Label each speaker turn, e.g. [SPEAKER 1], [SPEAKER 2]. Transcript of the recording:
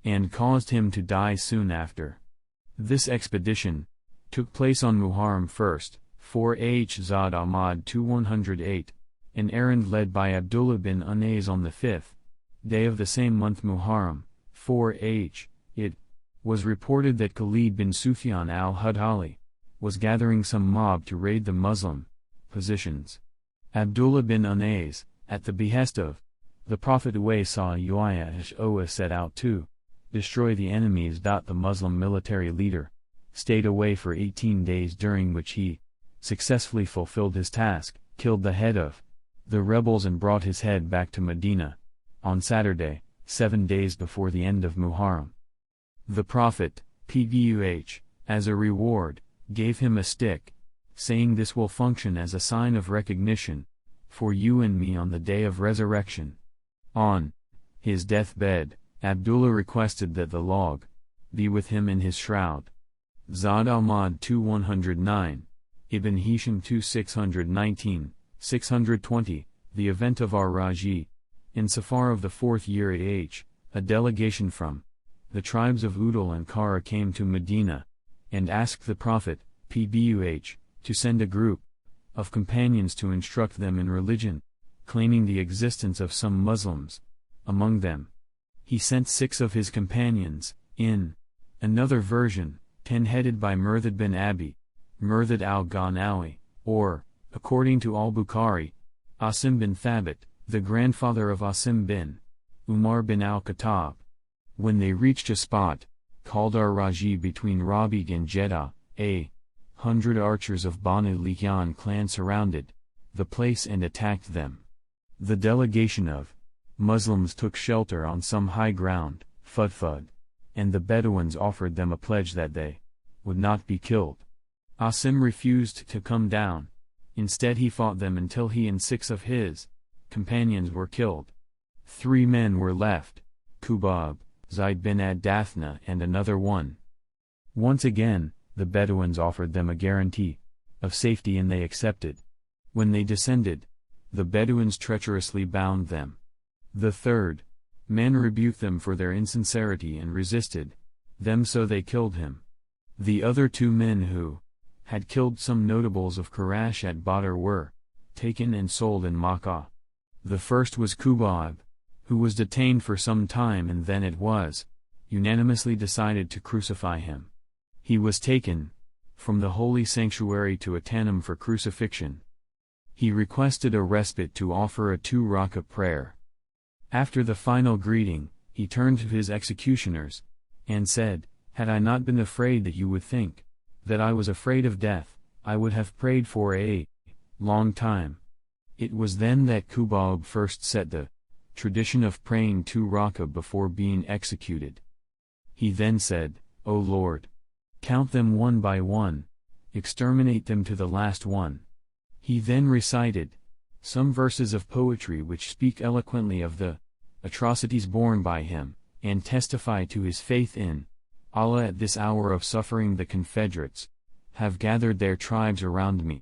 [SPEAKER 1] and caused him to die soon after. This expedition took place on Muharram 1st, 4H Zad Ahmad 2108, an errand led by Abdullah bin Unais on the 5th day of the same month Muharram, 4H. It was reported that Khalid bin Sufyan al-Hudhali was gathering some mob to raid the Muslim positions. Abdullah bin Unais, at the behest of the Prophet Sallallahu-Alaihi-Wasallam, set out to destroy the enemies. The Muslim military leader stayed away for 18 days, during which he successfully fulfilled his task, killed the head of the rebels and brought his head back to Medina on Saturday, 7 days before the end of Muharram. The Prophet, PBUH, as a reward, gave him a stick, saying, "This will function as a sign of recognition for you and me on the day of resurrection." On his deathbed, Abdullah requested that the log be with him in his shroud. Zad Ahmad 2109, Ibn Hisham 2619, 620, the event of Ar-Raji. In Safar of the 4th year AH, a delegation from the tribes of Udal and Kara came to Medina, and asked the Prophet, PBUH, to send a group of companions to instruct them in religion, claiming the existence of some Muslims among them. He sent 6 of his companions, in another version, 10 headed by Murthad bin Abi, Murthad al-Ghanawi, or, according to al-Bukhari, Asim bin Thabit, the grandfather of Asim bin Umar bin al-Khattab. When they reached a spot called Ar-Raji between Rabiq and Jeddah, 100 archers of Banu Liyan clan surrounded the place and attacked them. The delegation of Muslims took shelter on some high ground, Fudfud, and the Bedouins offered them a pledge that they would not be killed. Asim refused to come down. Instead he fought them until he and 6 of his companions were killed. 3 men were left, Kubab, Zaid bin ad-Dathna and another one. Once again, the Bedouins offered them a guarantee of safety and they accepted. When they descended, the Bedouins treacherously bound them. The 3rd man rebuked them for their insincerity and resisted them, so they killed him. The other 2 men who had killed some notables of Quraysh at Badr were taken and sold in Makkah. The first was Kubab, who was detained for some time, and then it was unanimously decided to crucify him. He was taken from the holy sanctuary to Atanum for crucifixion. He requested a respite to offer a 2-rakah prayer. After the final greeting, he turned to his executioners and said, "Had I not been afraid that you would think that I was afraid of death, I would have prayed for a long time." It was then that Kubab first set the tradition of praying 2 rakah before being executed. He then said, "O Lord, count them one by one, exterminate them to the last one." He then recited some verses of poetry which speak eloquently of the atrocities borne by him, and testify to his faith in Allah. At this hour of suffering the Confederates have gathered their tribes around me.